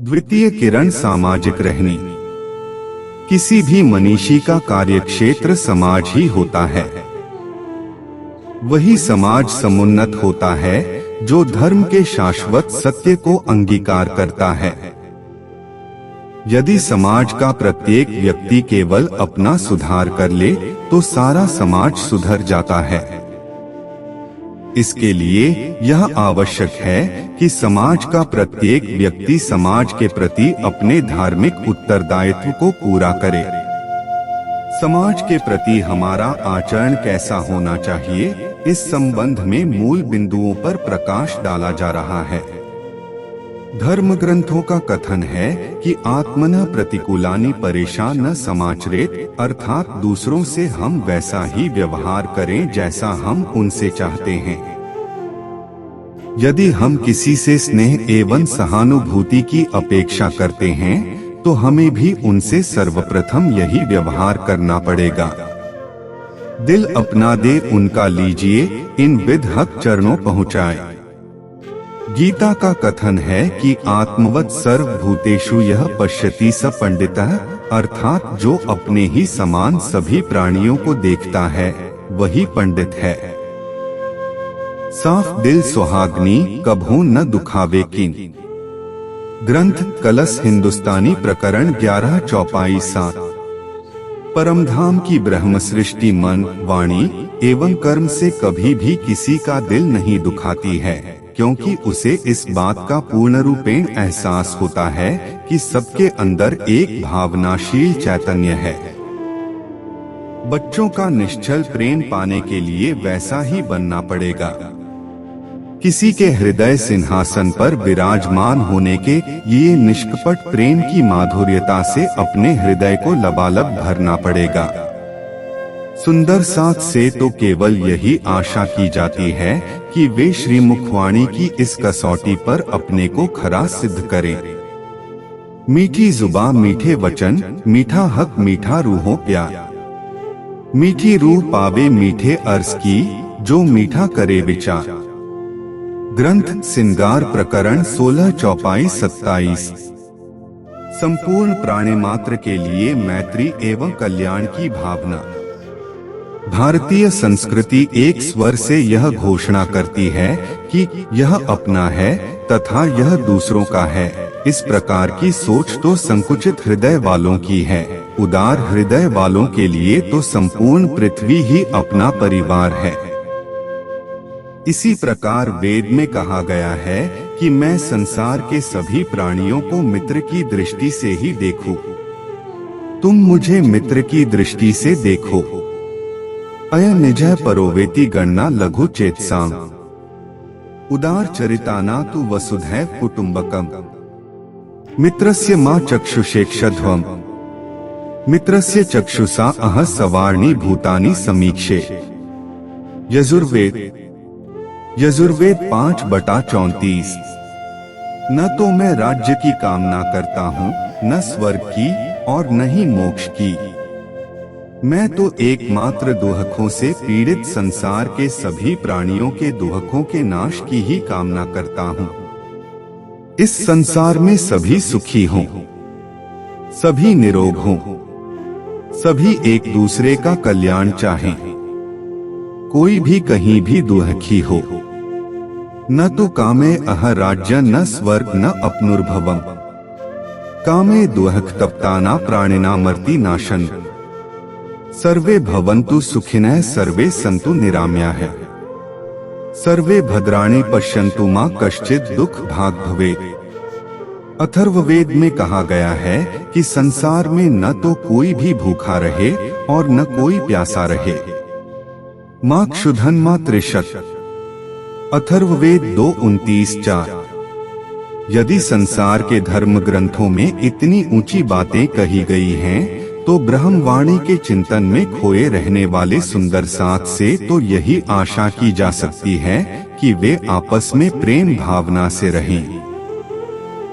द्वितीय किरण सामाजिक रहनी। किसी भी मनीषी का कार्यक्षेत्र समाज ही होता है। वही समाज समुन्नत होता है जो धर्म के शाश्वत सत्य को अंगीकार करता है। यदि समाज का प्रत्येक व्यक्ति केवल अपना सुधार कर ले तो सारा समाज सुधर जाता है। इसके लिए यह आवश्यक है कि समाज का प्रत्येक व्यक्ति समाज के प्रति अपने धार्मिक उत्तरदायित्व को पूरा करे। समाज के प्रति हमारा आचरण कैसा होना चाहिए, इस संबंध में मूल बिंदुओं पर प्रकाश डाला जा रहा है। धर्म ग्रंथों का कथन है कि आत्मनः प्रतिकूलानि परेशान न समाचरेत, अर्थात दूसरों से हम वैसा ही व्यवहार करें जैसा हम उनसे चाहते हैं। यदि हम किसी से स्नेह एवं सहानुभूति की अपेक्षा करते हैं तो हमें भी उनसे सर्वप्रथम यही व्यवहार करना पड़ेगा। दिल अपना दे उनका लीजिए, इन विध हक चरणों पहुँचाए। गीता का कथन है कि आत्मवत् सर्वभूतेषु यह पश्यति स पंडितः, अर्थात जो अपने ही समान सभी प्राणियों को देखता है वही पंडित है। साफ दिल सुहागनी कभू न दुखावे कीन। ग्रंथ कलश हिंदुस्तानी प्रकरण 11 चौपाई 7। परमधाम की ब्रह्म सृष्टि मन, वाणी एवं कर्म से कभी भी किसी का दिल नहीं दुखाती है, क्योंकि उसे इस बात का पूर्ण रूपेण एहसास होता है कि सबके अंदर एक भावनाशील चैतन्य है। बच्चों का निश्चल प्रेम पाने के लिए वैसा ही बनना पड़ेगा। किसी के हृदय सिंहासन पर विराजमान होने के ये निष्कपट प्रेम की माधुर्यता से अपने हृदय को लबालब भरना पड़ेगा। सुंदर साथ से तो केवल यही आशा की जाती है कि वे श्री मुखवाणी की इस कसौटी पर अपने को खरा सिद्ध करें। मीठी जुबां मीठे वचन, मीठा हक मीठा रूहों प्यार। मीठी रूह पावे मीठे अर्ज की, जो मीठा करे विचार। ग्रंथ सिंगार प्रकरण 16 चौपाई 27। संपूर्ण प्राणी मात्र के लिए मैत्री एवं कल्याण की भावना। भारतीय संस्कृति एक स्वर से यह घोषणा करती है कि यह अपना है तथा यह दूसरों का है। इस प्रकार की सोच तो संकुचित हृदय वालों की है। उदार हृदय वालों के लिए तो संपूर्ण पृथ्वी ही अपना परिवार है। इसी प्रकार वेद में कहा गया है कि मैं संसार के सभी प्राणियों को मित्र की दृष्टि से ही देखूं। तुम मुझे मित्र की दृष्टि से देखो। अय निजः परोवेति गणना लघु चेतसाम। उदार चरिताना तु वसुधैव कुटुम्बकम। मित्रस्य मा चक्षुषेक्षध्वम्। मित्रस्य चक्षुषा अह सवार्णी भूतानि समीक्षे। यजुर्वेद 5/34। न तो मैं राज्य की कामना करता हूँ, न स्वर्ग की और न ही मोक्ष की। मैं तो एकमात्र दुहकों से पीड़ित संसार के सभी प्राणियों के दुहकों के नाश की ही कामना करता हूँ। इस संसार में सभी सुखी हों, सभी निरोग हों, सभी एक दूसरे का कल्याण चाहें। कोई भी कहीं भी दुहखी हो। न तो कामे अह राज्य न स्वर्ग न अपनुर्भवम। कामे दुहक तप्ताना प्राणिना मर्ति नाशन। सर्वे भवन्तु सुखिनः सर्वे सन्तु निरामयाः। सर्वे भद्राणि पश्यन्तु मा कश्चित् दुख भाग भवेत्। अथर्ववेद में कहा गया है कि संसार में न तो कोई भी भूखा रहे और न कोई प्यासा रहे। माँ क्षुधन माँ त्रिशत। अथर्ववेद 2:29-4। यदि संसार के धर्म ग्रंथों में इतनी ऊंची बातें कही गई हैं, तो ब्रह्मवाणी के चिंतन में खोए रहने वाले सुंदर साथ से तो यही आशा की जा सकती है कि वे आपस में प्रेम भावना से रहें।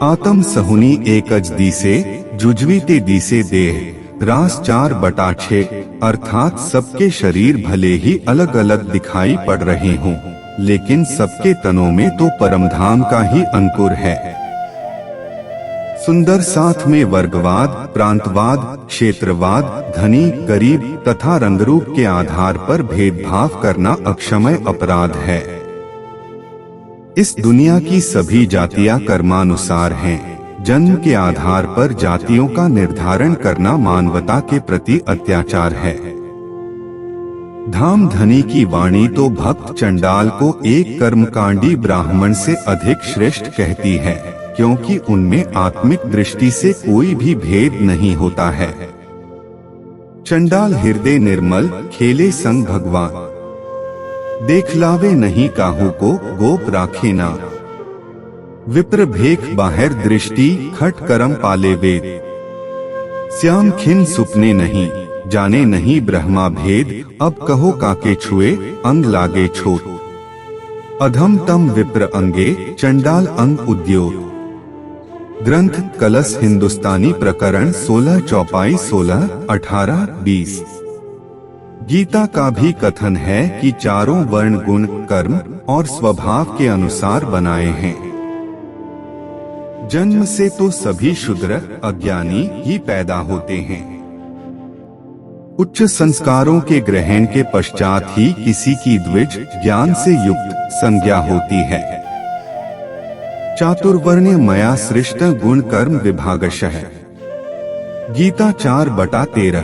आत्म सहुनी एकज दिसे, जुजवीते दिसे देह। रास 4/6। अर्थात सबके शरीर भले ही अलग अलग दिखाई पड़ रहे हों, लेकिन सबके तनों में तो परमधाम का ही अंकुर है। सुंदर साथ में वर्गवाद, प्रांतवाद, क्षेत्रवाद, धनी गरीब तथा रंगरूप के आधार पर भेदभाव करना अक्षम्य अपराध है। इस दुनिया की सभी जातियां कर्मानुसार हैं। जन्म के आधार पर जातियों का निर्धारण करना मानवता के प्रति अत्याचार है। धाम धनी की वाणी तो भक्त चंडाल को एक कर्मकांडी ब्राह्मण से अधिक श्रेष्ठ कहती है, क्योंकि उनमें आत्मिक दृष्टि से कोई भी भेद नहीं होता है। चंडाल हृदय निर्मल, खेले संग भगवान, देखलावे नहीं काहू को, गोप राखे ना। विप्र भेख बाहर दृष्टि, खट करम पाले वेद। श्याम खिन सुपने नहीं, जाने नहीं ब्रह्मा भेद। अब कहो काके छुए, अंग लागे छोट। अधम तम विप्र अंगे, चंडाल अंग उद्योग। ग्रंथ कलश हिंदुस्तानी प्रकरण 16 चौपाई 16, 18, 20। गीता का भी कथन है कि चारों वर्ण गुण, कर्म और स्वभाव के अनुसार बनाए हैं। जन्म से तो सभी शूद्र अज्ञानी ही पैदा होते हैं। उच्च संस्कारों के ग्रहण के पश्चात ही किसी की द्विज ज्ञान से युक्त संज्ञा होती है। चातुर्वर्ण्य मया सृष्ट गुण कर्म विभागशः। गीता 4/13।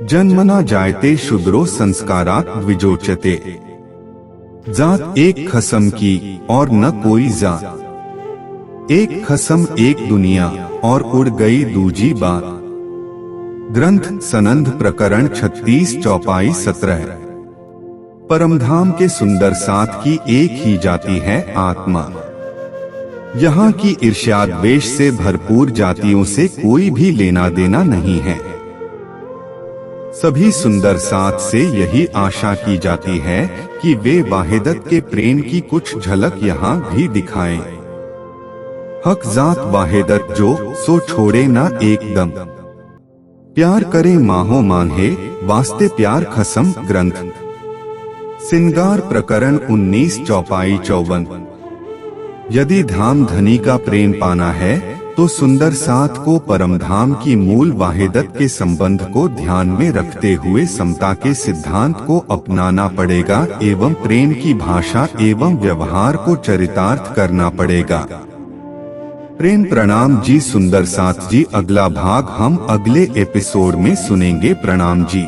जन्मना जायते शूद्रो संस्कारात् द्विजोच्यते। जात एक खसम की और न कोई जात। एक खसम एक दुनिया और उड़ गई दूजी बात। ग्रंथ सनंद प्रकरण 36 चौपाई 17। परमधाम के सुंदर साथ की एक ही जाति है आत्मा। यहाँ की ईर्ष्या द्वेष से भरपूर जातियों से कोई भी लेना देना नहीं है। सभी सुंदर साथ से यही आशा की जाती है कि वे वाहिदत के प्रेम की कुछ झलक यहाँ भी दिखाएं। हक जात वाहिदत जो, सो छोड़े ना एकदम। प्यार करे माहो मान्हे, वास्ते प्यार खसम। ग्रंथ सिंगार प्रकरण 19 चौपाई 54। यदि धाम धनी का प्रेम पाना है तो सुंदर साथ को परमधाम की मूल वाहिदत के संबंध को ध्यान में रखते हुए समता के सिद्धांत को अपनाना पड़ेगा एवं प्रेम की भाषा एवं व्यवहार को चरितार्थ करना पड़ेगा। प्रेम प्रणाम जी सुंदर साथ जी। अगला भाग हम अगले एपिसोड में सुनेंगे। प्रणाम जी।